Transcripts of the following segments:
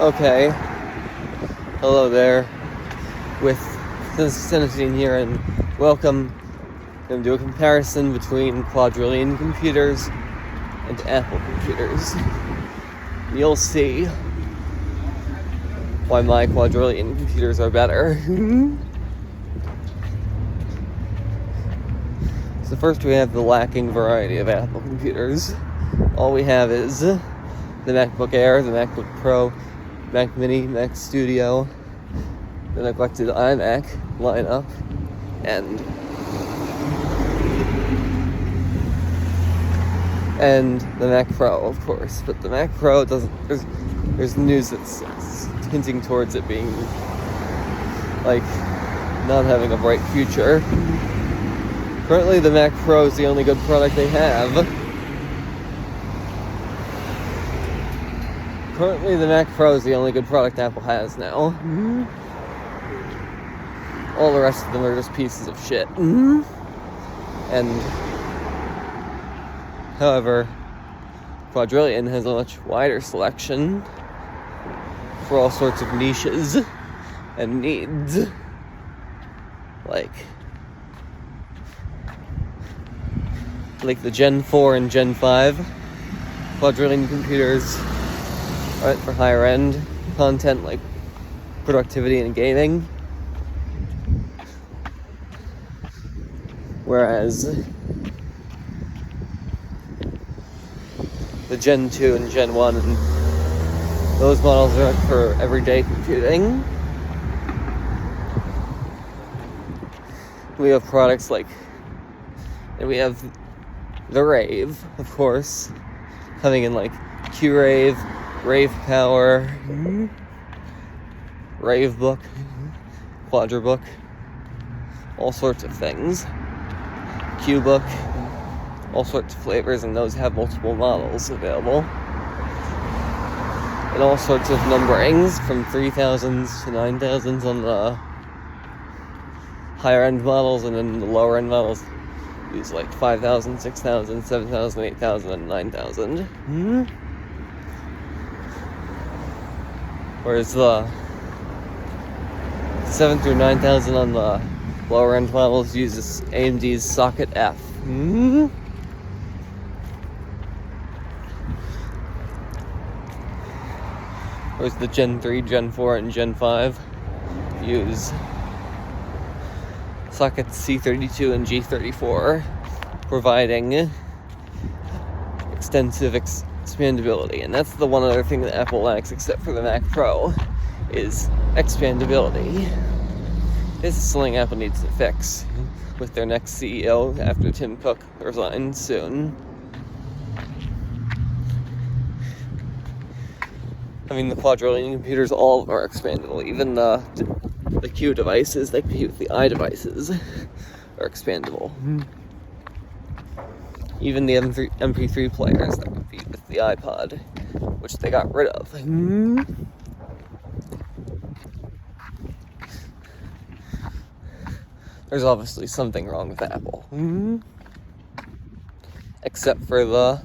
Okay, hello there, with Cinetine here, and welcome. I'm going to do a comparison between Quadryllion computers and Apple computers. You'll see why my Quadryllion computers are better. So first we have the lacking variety of Apple computers. All we have is the MacBook Air, the MacBook Pro, Mac Mini, Mac Studio, the neglected iMac lineup, and the Mac Pro, of course. But the Mac Pro doesn't. There's news that's hinting towards it being like not having a bright future. Currently, the Mac Pro is the only good product they have. Currently, the Mac Pro is the only good product Apple has now. All the rest of them are just pieces of shit. And, however, Quadryllion has a much wider selection for all sorts of niches and needs. Like the Gen 4 and Gen 5 Quadryllion computers are for higher end content like productivity and gaming, whereas the Gen 2 and Gen 1 and those models are for everyday computing. We have products like, and we have the Rave, of course, coming in like Q-Rave, Rave Power, Rave Book, Quadrobook, all sorts of things. Q-Book, all sorts of flavors, and those have multiple models available. And all sorts of numberings from 3,000s to 9,000s on the higher end models, and then the lower end models use like 5,000, 6,000, 7,000, 8,000, and 9,000. Whereas the 7 through 9,000 on the lower end models uses AMD's Socket F. Whereas the Gen 3, Gen 4, and Gen 5 use Sockets C32 and G34, providing extensive expandability. And that's the one other thing that Apple lacks, except for the Mac Pro, is expandability. This is something Apple needs to fix with their next CEO after Tim Cook resigns soon. I mean, the Quadryllion computers, all of them are expandable. Even the Q devices that compete with the I devices are expandable. Even the MP3 players that compete with the iPod, which they got rid of. There's obviously something wrong with Apple. Except for the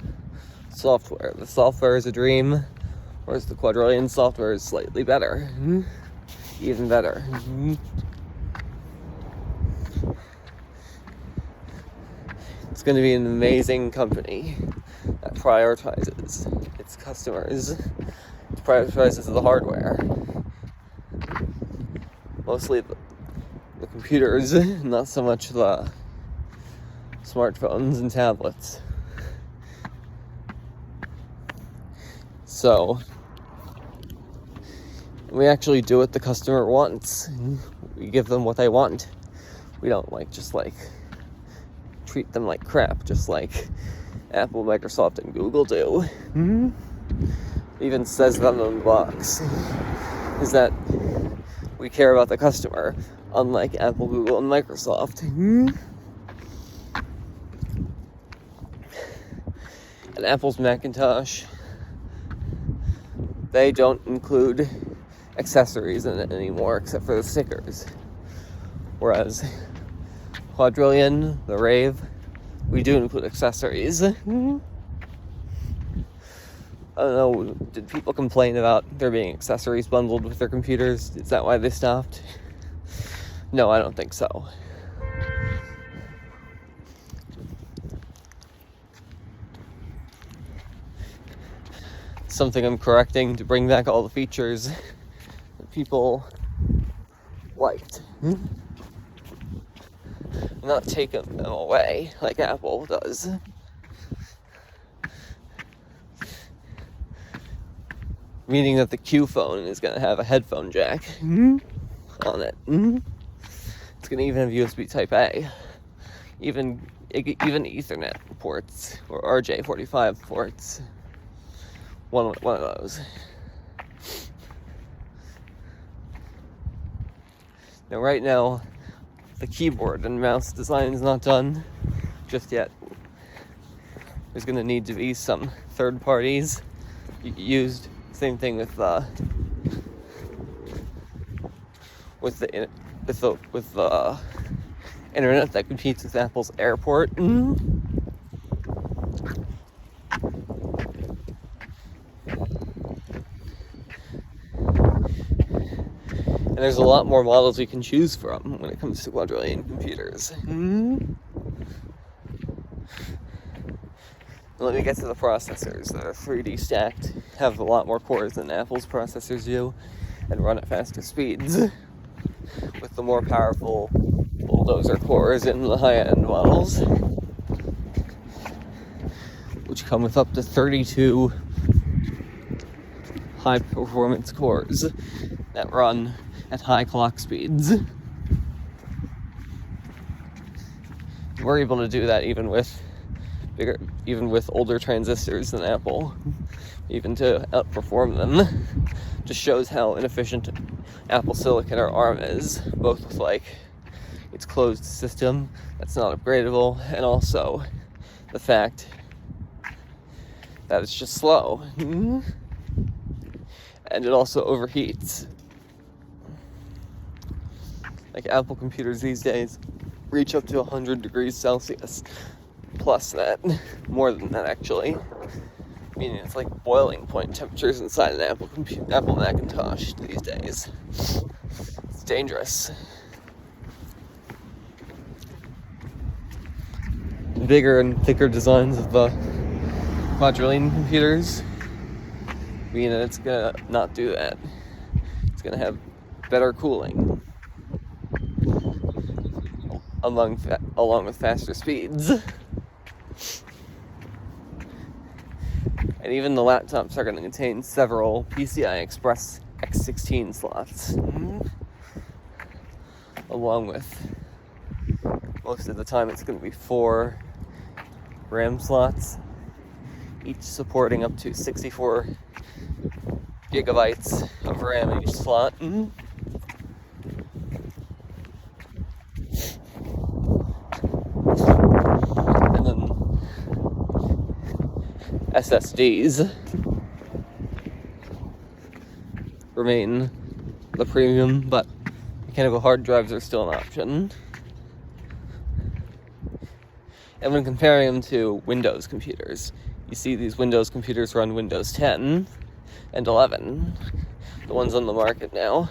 software. The software is a dream, whereas the Quadryllion software is slightly better. Even better. It's going to be an amazing company that prioritizes its customers. It prioritizes the hardware. Mostly the computers, not so much the smartphones and tablets. So we actually do what the customer wants. We give them what they want. We don't just treat them like crap, just like Apple, Microsoft, and Google do. It even says that on the box, is that we care about the customer, unlike Apple, Google, and Microsoft. And Apple's Macintosh, they don't include accessories in it anymore, except for the stickers. Whereas Quadryllion, the Rave, we do include accessories. I don't know, did people complain about there being accessories bundled with their computers? Is that why they stopped? No, I don't think so. Something I'm correcting to bring back all the features that people liked. Not taking them away like Apple does. Meaning that the Q phone is going to have a headphone jack on it. It's going to even have USB Type A. Even Ethernet ports, or RJ45 ports. One of those. Now, right now, the keyboard and mouse design is not done just yet. There's going to need to be some third parties used. Same thing with the internet that competes with Apple's Airport. And there's a lot more models we can choose from when it comes to Quadryllion computers. Let me get to the processors that are 3D stacked, have a lot more cores than Apple's processors do, and run at faster speeds, with the more powerful bulldozer cores in the high-end models, which come with up to 32 high-performance cores that run at high clock speeds. We're able to do that even with older transistors than Apple, even to outperform them. Just shows how inefficient Apple Silicon or ARM is, both with like its closed system that's not upgradable, and also the fact that it's just slow. And it also overheats. Like Apple computers these days reach up to 100 degrees Celsius. Plus that, more than that actually. Meaning it's like boiling point temperatures inside an Apple Macintosh these days. It's dangerous. Bigger and thicker designs of the Quadryllion computers mean that it's gonna not do that. It's gonna have better cooling along with faster speeds. And even the laptops are going to contain several PCI Express X16 slots, along with, most of the time it's going to be 4 RAM slots, each supporting up to 64 gigabytes of RAM in each slot. SSDs remain the premium, but mechanical hard drives are still an option. And when comparing them to Windows computers, you see these Windows computers run Windows 10 and 11, the ones on the market now,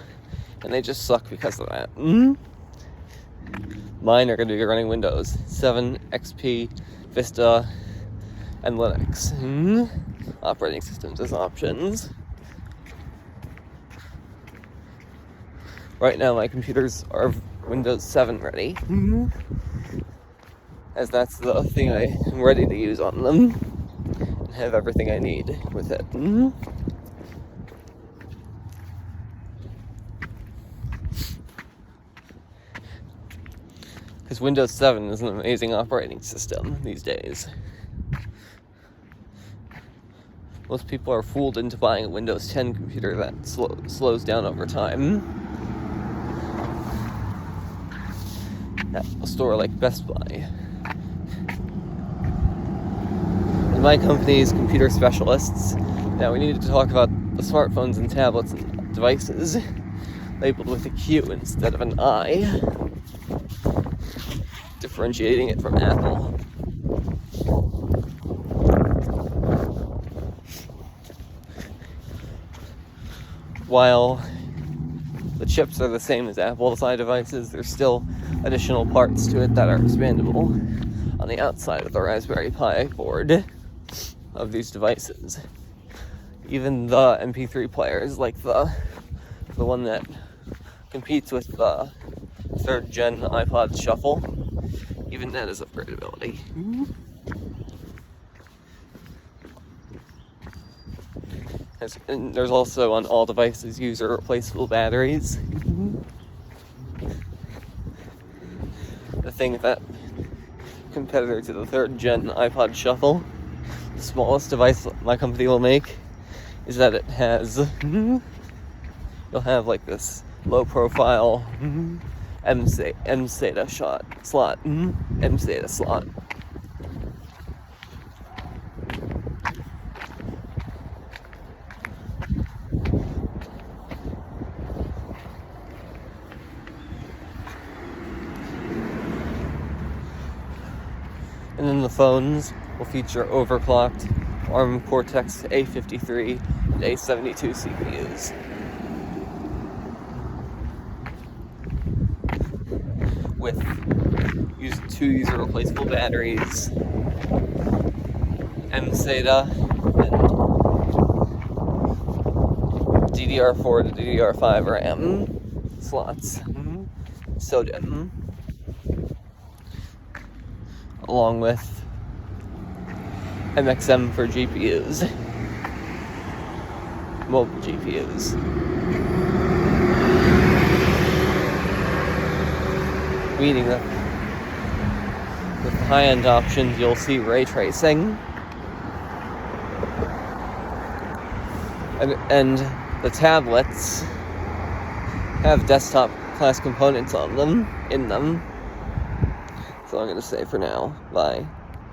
and they just suck because of that. Mine are going to be running Windows 7, XP, Vista, and Linux operating systems as options. Right now my computers are Windows 7 ready, as that's the thing I am ready to use on them and have everything I need with it. Because Windows 7 is an amazing operating system these days. Most people are fooled into buying a Windows 10 computer that slows down over time. At a store like Best Buy. And my company is Computer Specialists. Now we need to talk about the smartphones and tablets and devices labeled with a Q instead of an I, differentiating it from Apple. while the chips are the same as Apple side devices, there's still additional parts to it that are expandable on the outside of the Raspberry Pi board of these devices. Even the MP3 players, like the one that competes with the 3rd gen iPod Shuffle, even that is upgradability. And there's also on all devices user replaceable batteries. The thing that competitor to the 3rd gen iPod Shuffle, the smallest device my company will make, is that it has, you'll have like this low profile M-SATA slot. M-SATA slot. And then the phones will feature overclocked ARM Cortex A53 and A72 CPUs. With 2 user replaceable batteries, M-SATA, and DDR4 to DDR5 RAM slots. SODIMM. Along with MXM for GPUs, mobile GPUs. Meaning that with the high-end options, you'll see ray tracing, and the tablets have desktop class components on them, in them. That's all I'm going to say for now. Bye.